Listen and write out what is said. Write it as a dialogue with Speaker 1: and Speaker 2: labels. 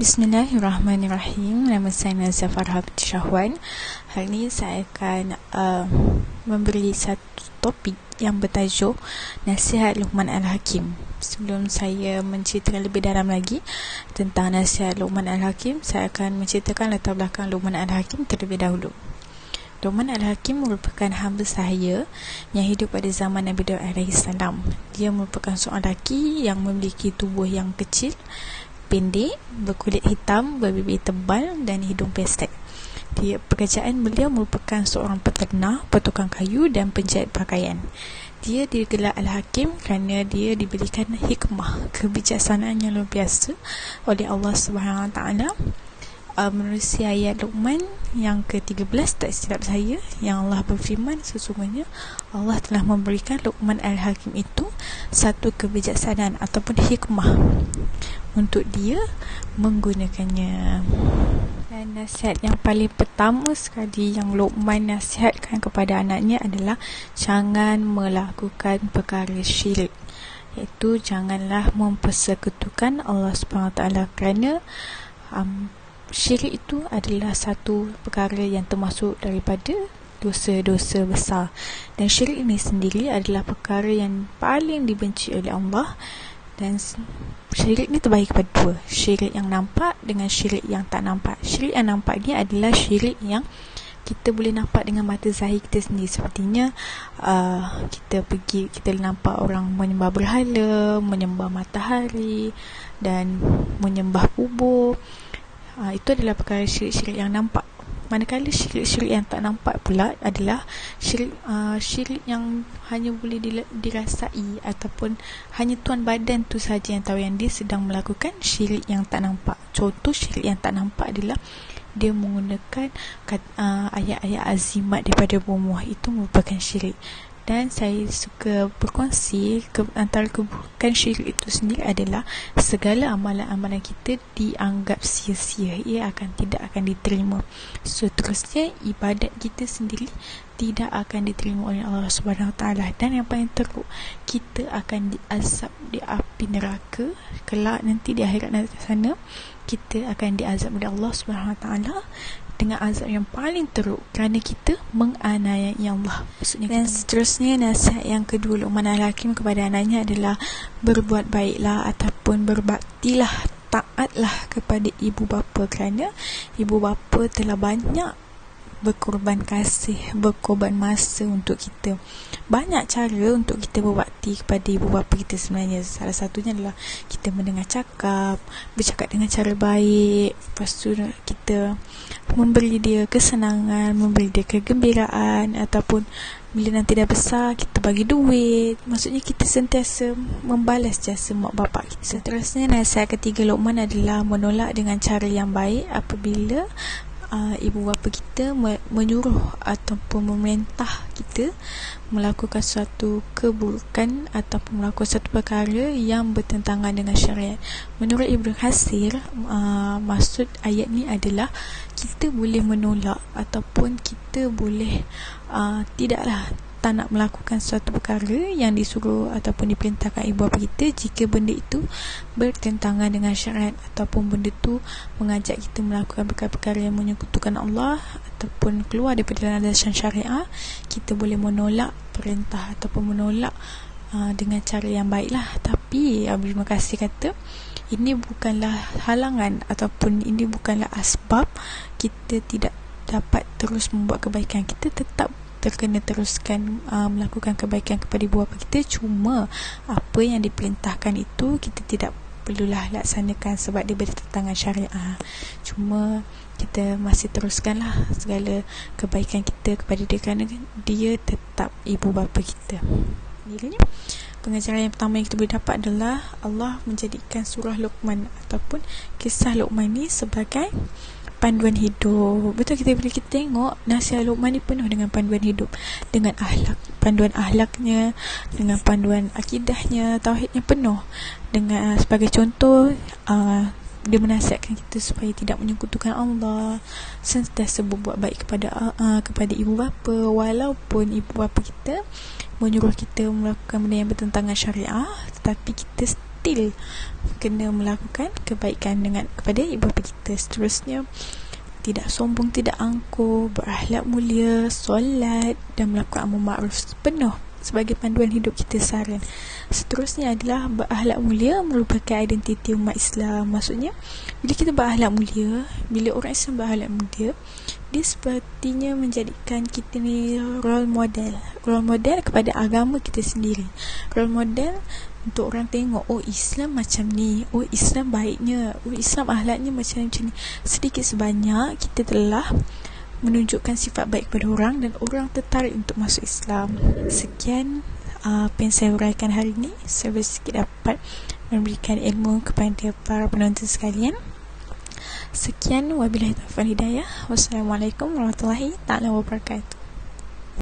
Speaker 1: Bismillahirrahmanirrahim. Nama saya Nazia Farha binti Syahwan. Hari ini saya akan memberi satu topik yang bertajuk Nasihat Luqman Al-Hakim. Sebelum saya menceritakan lebih dalam lagi tentang nasihat Luqman Al-Hakim, saya akan menceritakan latar belakang Luqman Al-Hakim terlebih dahulu. Luqman Al-Hakim merupakan hamba sahaya yang hidup pada zaman Nabi Daud AS. Dia merupakan seorang lelaki yang memiliki tubuh yang kecil, pendek, berkulit hitam, berbibir tebal dan hidung pesek. Pekerjaan beliau merupakan seorang peternak, petukang kayu dan penjahit pakaian. Dia digelar Al-Hakim kerana dia diberikan hikmah, kebijaksanaan yang luar biasa oleh Allah SWT. Menerusi ayat Luqman yang ke-13, tak silap saya, yang Allah berfirman, sesungguhnya Allah telah memberikan Luqman Al-Hakim itu satu kebijaksanaan ataupun hikmah untuk dia menggunakannya. Dan nasihat yang paling pertama sekali yang Luqman nasihatkan kepada anaknya adalah jangan melakukan perkara syirik, iaitu janganlah mempersekutukan Allah SWT, kerana syirik itu adalah satu perkara yang termasuk daripada dosa-dosa besar, dan syirik ini sendiri adalah perkara yang paling dibenci oleh Allah. Dan syirik ni terbahagi kepada dua, syirik yang nampak dengan syirik yang tak nampak. Syirik yang nampak ni adalah syirik yang kita boleh nampak dengan mata zahir kita sendiri. Sepertinya kita nampak orang menyembah berhala, menyembah matahari dan menyembah kubur. Itu adalah perkara syirik-syirik yang nampak. Manakala syirik-syirik yang tak nampak pula adalah syirik yang hanya boleh dirasai, ataupun hanya tuan badan tu saja yang tahu yang dia sedang melakukan syirik yang tak nampak. Contoh syirik yang tak nampak adalah dia menggunakan ayat-ayat azimat daripada buah, itu merupakan syirik. Dan saya suka berkongsi antara keburukan syirik itu sendiri adalah segala amalan-amalan kita dianggap sia-sia, ia tidak akan diterima. Seterusnya ibadat kita sendiri tidak akan diterima oleh Allah SWT. Dan yang paling teruk, kita akan diazab di api neraka kelak nanti di akhirat nanti sana. Kita akan diazab oleh Allah SWT dengan azab yang paling teruk kerana kita menganiayai Allah. Dan seterusnya, nasihat yang kedua Luqman Al-Hakim kepada anaknya adalah berbuat baiklah ataupun berbaktilah, taatlah kepada ibu bapa, kerana ibu bapa telah banyak berkorban kasih, berkorban masa untuk kita. Banyak cara untuk kita berbakti kepada ibu bapa kita sebenarnya. Salah satunya adalah kita mendengar cakap, bercakap dengan cara baik. Lepas tu kita memberi dia kesenangan, memberi dia kegembiraan, ataupun bila nanti dah besar kita bagi duit. Maksudnya kita sentiasa membalas jasa mak bapak kita. Seterusnya, nasihat ketiga Luqman adalah menolak dengan cara yang baik apabila ibu bapa kita menyuruh ataupun memerintah kita melakukan suatu keburukan ataupun melakukan suatu perkara yang bertentangan dengan syariat. Menurut Ibn Katsir, maksud ayat ni adalah kita boleh menolak ataupun kita boleh tidaklah tak nak melakukan suatu perkara yang disuruh ataupun diperintahkan ibu bapa kita jika benda itu bertentangan dengan syariat, ataupun benda itu mengajak kita melakukan perkara-perkara yang menyekutukan Allah ataupun keluar daripada landasan syariah. Kita boleh menolak perintah ataupun menolak dengan cara yang baiklah. Tapi Ibn Katsir kata ini bukanlah halangan ataupun ini bukanlah asbab kita tidak dapat terus membuat kebaikan. Kita tetap terkena teruskan melakukan kebaikan kepada ibu bapa kita, cuma apa yang diperintahkan itu kita tidak perlulah laksanakan sebab dia bertentangan syariah. Cuma kita masih teruskanlah segala kebaikan kita kepada dia kerana dia tetap ibu bapa kita. Akhirnya, pengajaran yang pertama yang kita boleh dapat adalah Allah menjadikan surah Luqman ataupun kisah Luqman ni sebagai panduan hidup. Betul, bila kita tengok nasihat Luqman ni penuh dengan panduan hidup, dengan akhlak, panduan akhlaknya, dengan panduan akidahnya, tauhidnya penuh. Dengan sebagai contoh, dia menasihatkan kita supaya tidak menyekutukan Allah, sentiasa berbuat baik kepada ibu bapa, walaupun ibu bapa kita menyuruh kita melakukan benda yang bertentangan syariah, tetapi kita still kena melakukan kebaikan kepada ibu bapa kita. Seterusnya, tidak sombong, tidak angkuh, berakhlak mulia, solat dan melakukan amar ma'ruf penuh sebagai panduan hidup kita seharian. Seterusnya adalah berakhlak mulia merupakan identiti umat Islam. Maksudnya, bila kita berakhlak mulia, bila orang Islam berakhlak mulia, dia sepertinya menjadikan kita ni role model kepada agama kita sendiri, role model untuk orang tengok, oh Islam macam ni, oh Islam baiknya, oh Islam akhlaknya macam ni. Sedikit sebanyak kita telah menunjukkan sifat baik kepada orang dan orang tertarik untuk masuk Islam. Sekian apa yang saya uraikan hari ini. Saya bersikap dapat memberikan ilmu kepada para penonton sekalian. Sekian, wabillahi taufiq wal hidayah. Wassalamualaikum warahmatullahi taala wabarakatuh.